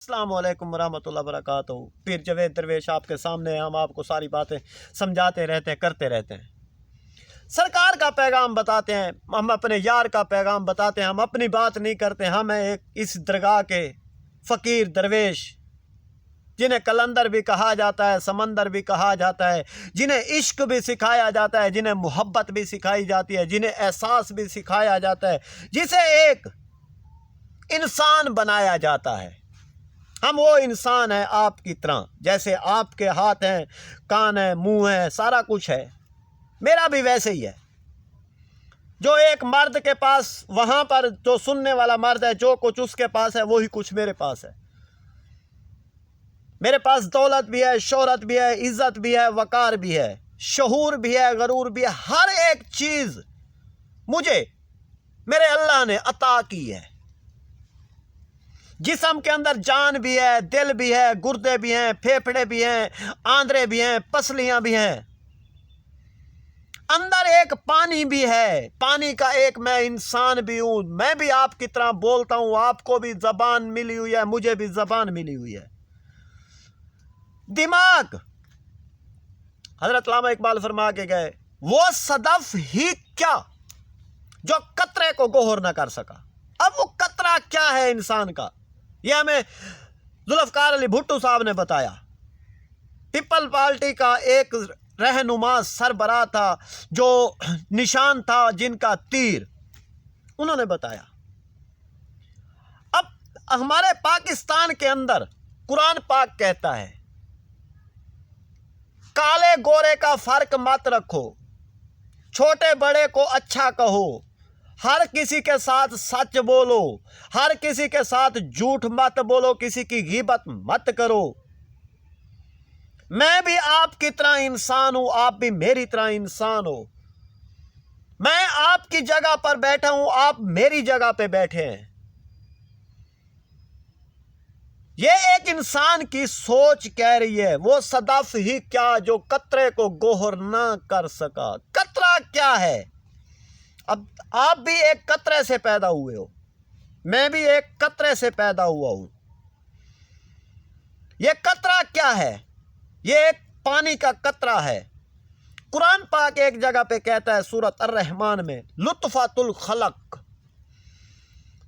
अस्सलाम वालेकुम रहमतुल्लाहि वबरकातुहू। पीर जवेद दरवेश आपके सामने हैं। हम आपको सारी बातें समझाते रहते हैं, करते रहते हैं। सरकार का पैगाम बताते हैं, हम अपने यार का पैगाम बताते हैं। हम अपनी बात नहीं करते। हम एक इस दरगाह के फ़कीर दरवेश, जिन्हें कलंदर भी कहा जाता है, समंदर भी कहा जाता है, जिन्हें इश्क भी सिखाया जाता है, जिन्हें मोहब्बत भी सिखाई जाती है, जिन्हें एहसास भी सिखाया जाता है, जिसे एक इंसान बनाया जाता है। हम वो इंसान हैं आपकी तरह, जैसे आपके हाथ हैं, कान है, मुंह है, सारा कुछ है, मेरा भी वैसे ही है। जो एक मर्द के पास, वहाँ पर जो सुनने वाला मर्द है, जो कुछ उसके पास है वही कुछ मेरे पास है। मेरे पास दौलत भी है, शोहरत भी है, इज्जत भी है, वकार भी है, शहूर भी है, गरूर भी है। हर एक चीज़ मुझे मेरे अल्लाह ने अता की है। जिस्म के अंदर जान भी है, दिल भी है, गुर्दे भी हैं, फेफड़े भी हैं, आंद्रे भी हैं, पसलियां भी हैं। अंदर एक पानी भी है, पानी का एक मैं इंसान भी हूं। मैं भी आपकी तरह बोलता हूं। आपको भी ज़बान मिली हुई है, मुझे भी ज़बान मिली हुई है। दिमाग, हजरत अल्लामा इकबाल फरमा के गए, वो सदफ ही क्या जो कतरे को गोहर ना कर सका। अब वो कतरा क्या है इंसान का, यह हमें जुल्फ़कार अली भुट्टो साहब ने बताया। पीपल पार्टी का एक रहनुमा सरबराह था, जो निशान था जिनका तीर, उन्होंने बताया। अब हमारे पाकिस्तान के अंदर कुरान पाक कहता है, काले गोरे का फर्क मत रखो, छोटे बड़े को अच्छा कहो, हर किसी के साथ सच बोलो, हर किसी के साथ झूठ मत बोलो, किसी की गीबत मत करो। मैं भी आपकी तरह इंसान हूं, आप भी मेरी तरह इंसान हो। मैं आपकी जगह पर बैठा हूं, आप मेरी जगह पे बैठे हैं। ये एक इंसान की सोच कह रही है, वो सदफ ही क्या जो कतरे को गोहर ना कर सका। कतरा क्या है? अब आप भी एक कतरे से पैदा हुए हो, मैं भी एक कतरे से पैदा हुआ हूं। ये कतरा क्या है? ये एक पानी का कतरा है। कुरान पाक एक जगह पे कहता है, सूरत अर्रहमान में, लुत्फतुल खलक,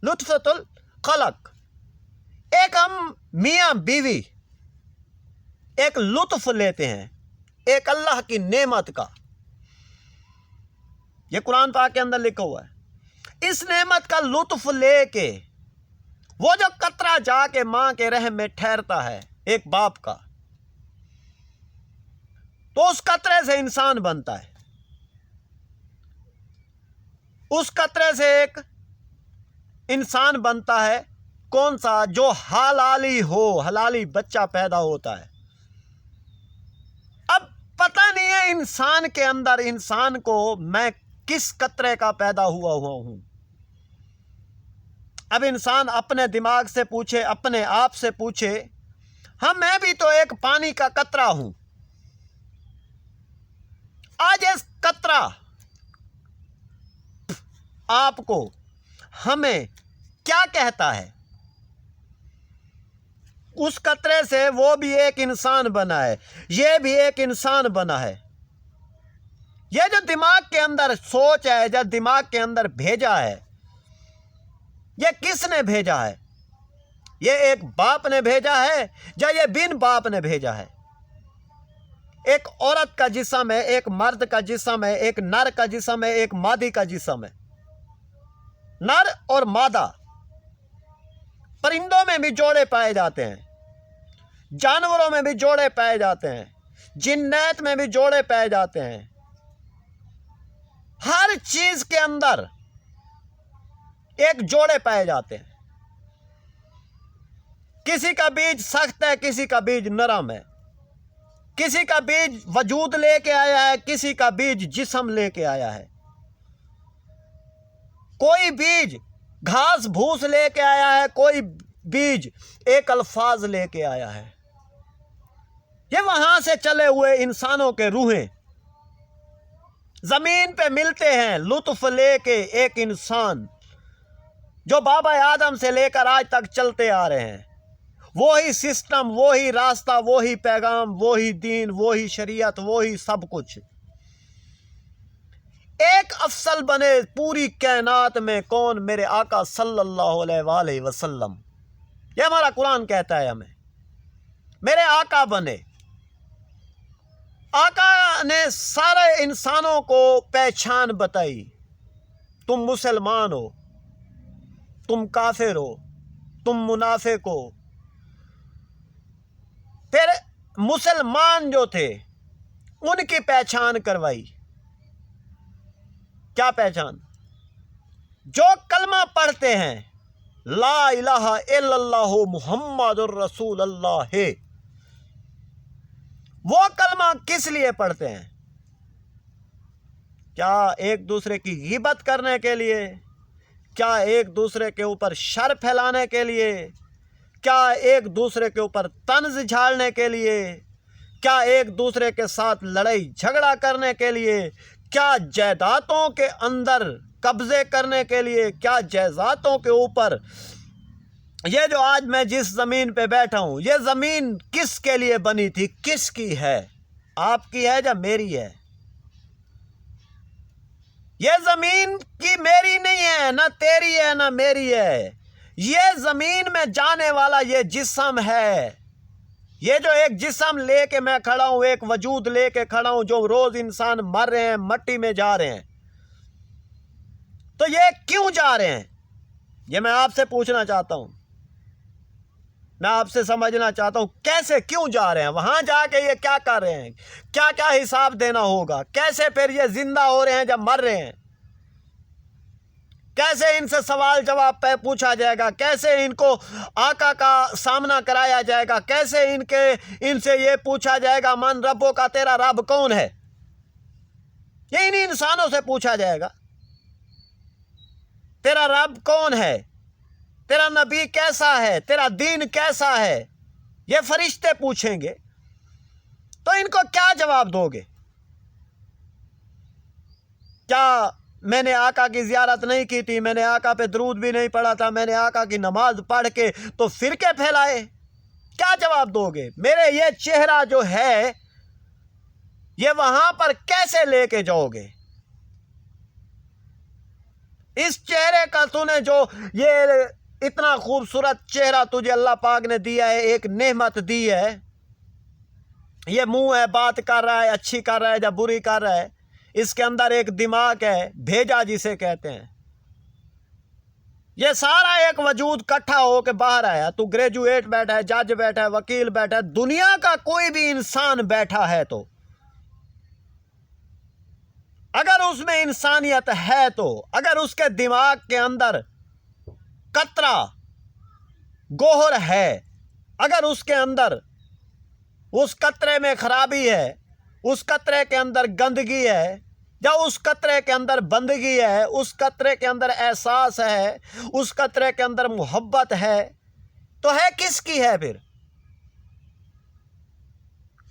लुत्फतुल खलक। एक हम मियाँ बीवी एक लुत्फ लेते हैं एक अल्लाह की नेमत का, ये कुरान पाक के अंदर लिखा हुआ है। इस नेमत का लुत्फ लेके वो जो कतरा जाके मां के रहम में ठहरता है, एक बाप का, तो उस कतरे से इंसान बनता है। उस कतरे से एक इंसान बनता है, कौन सा? जो हलाली हो, हलाली बच्चा पैदा होता है। अब पता नहीं है इंसान के अंदर, इंसान को मैं किस कतरे का पैदा हुआ हूं। अब इंसान अपने दिमाग से पूछे, अपने आप से पूछे, हाँ मैं भी तो एक पानी का कतरा हूं। आज इस कतरा आपको, हमें क्या कहता है? उस कतरे से वो भी एक इंसान बना है, ये भी एक इंसान बना है। ये जो दिमाग के अंदर सोच है, जो दिमाग के अंदर भेजा है, ये किसने भेजा है? ये एक बाप ने भेजा है या ये बिन बाप ने भेजा है? एक औरत का जिस्म है, एक मर्द का जिस्म है, एक नर का जिस्म है, एक मादी का जिस्म है। नर और मादा, परिंदों में भी जोड़े पाए जाते हैं, जानवरों में भी जोड़े पाए जाते हैं, जिन्नत में भी जोड़े पाए जाते हैं। हर चीज के अंदर एक जोड़े पाए जाते हैं। किसी का बीज सख्त है, किसी का बीज नरम है, किसी का बीज वजूद लेके आया है, किसी का बीज जिस्म लेके आया है। कोई बीज घास भूस लेके आया है, कोई बीज एक अल्फाज लेके आया है। ये वहां से चले हुए इंसानों के रूहें जमीन पे मिलते हैं, लुत्फ लेके एक इंसान जो बाबा आदम से लेकर आज तक चलते आ रहे हैं, وہی سسٹم، وہی راستہ، وہی پیغام، وہی دین، وہی شریعت، وہی سب کچھ۔ ایک افضل بنے پوری کائنات میں کون؟ میرے آقا صلی اللہ علیہ وآلہ وسلم۔ یہ ہمارا قرآن کہتا ہے ہمیں، میرے آقا بنے۔ آقا نے سارے انسانوں کو پہچان بتائی، تم مسلمان ہو، تم کافر ہو، تم منافق ہو۔ پھر مسلمان جو تھے ان کی پہچان کروائی۔ کیا پہچان؟ جو کلمہ پڑھتے ہیں لا الہ الا اللہ محمد الرسول اللہ ہے، وہ کلمہ کس لیے پڑھتے ہیں؟ کیا ایک دوسرے کی غیبت کرنے کے لیے؟ کیا ایک دوسرے کے اوپر شر پھیلانے کے لیے؟ کیا ایک دوسرے کے اوپر طنز جھاڑنے کے لیے؟ کیا ایک دوسرے کے ساتھ لڑائی جھگڑا کرنے کے لیے؟ کیا جائیدادوں کے اندر قبضے کرنے کے لیے؟ کیا جائیدادوں کے اوپر؟ یہ جو آج میں جس زمین پہ بیٹھا ہوں، یہ زمین کس کے لیے بنی تھی؟ کس کی ہے؟ آپ کی ہے یا میری ہے؟ یہ زمین کی میری نہیں ہے، نہ تیری ہے نہ میری ہے۔ یہ زمین میں جانے والا یہ جسم ہے۔ یہ جو ایک جسم لے کے میں کھڑا ہوں، ایک وجود لے کے کھڑا ہوں، جو روز انسان مر رہے ہیں، مٹی میں جا رہے ہیں، تو یہ کیوں جا رہے ہیں؟ یہ میں آپ سے پوچھنا چاہتا ہوں، میں آپ سے سمجھنا چاہتا ہوں، کیسے کیوں جا رہے ہیں؟ وہاں جا کے یہ کیا کر رہے ہیں؟ کیا کیا حساب دینا ہوگا؟ کیسے پھر یہ زندہ ہو رہے ہیں جب مر رہے ہیں؟ کیسے ان سے سوال جواب پہ پوچھا جائے گا؟ کیسے ان کو آقا کا سامنا کرایا جائے گا؟ کیسے ان سے یہ پوچھا جائے گا من ربوں کا، تیرا رب کون ہے؟ یہ انہی انسانوں سے پوچھا جائے گا، تیرا رب کون ہے؟ تیرا نبی کیسا ہے؟ تیرا دین کیسا ہے؟ یہ فرشتے پوچھیں گے، تو ان کو کیا جواب دو گے؟ کیا میں نے آقا کی زیارت نہیں کی تھی، میں نے آقا پہ درود بھی نہیں پڑھا تھا، میں نے آقا کی نماز پڑھ کے تو فرقے پھیلائے؟ کیا جواب دو گے؟ میرے یہ چہرہ جو ہے یہ وہاں پر کیسے لے کے جاؤ گے؟ اس چہرے کا تو نے جو یہ اتنا خوبصورت چہرہ تجھے اللہ پاک نے دیا ہے، ایک نعمت دی ہے، یہ منہ ہے، بات کر رہا ہے، اچھی کر رہا ہے یا بری کر رہا ہے، اس کے اندر ایک دماغ ہے، بھیجا جسے کہتے ہیں، یہ سارا ایک وجود کٹھا ہو کے باہر آیا۔ تو گریجویٹ بیٹھا ہے، جج بیٹھا ہے، وکیل بیٹھا ہے، دنیا کا کوئی بھی انسان بیٹھا ہے، تو اگر اس میں انسانیت ہے، تو اگر اس کے دماغ کے اندر قطرہ گوہر ہے، اگر اس کے اندر اس قطرے میں خرابی ہے، اس قطرے کے اندر گندگی ہے، یا اس قطرے کے اندر بندگی ہے، اس قطرے کے اندر احساس ہے، اس قطرے کے اندر محبت ہے، تو ہے کس کی ہے پھر؟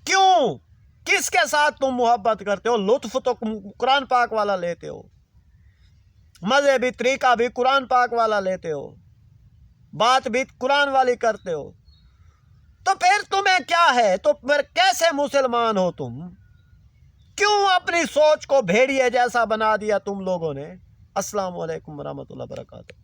کیوں؟ کس کے ساتھ تم محبت کرتے ہو؟ لطف تو قرآن پاک والا لیتے ہو، مزے بھی، طریقہ بھی قرآن پاک والا لیتے ہو، بات بھی قرآن والی کرتے ہو، تو پھر تمہیں کیا ہے؟ تو پھر کیسے مسلمان ہو تم؟ کیوں اپنی سوچ کو بھیڑیے جیسا بنا دیا تم لوگوں نے؟ السلام علیکم ورحمۃ اللہ وبرکاتہ۔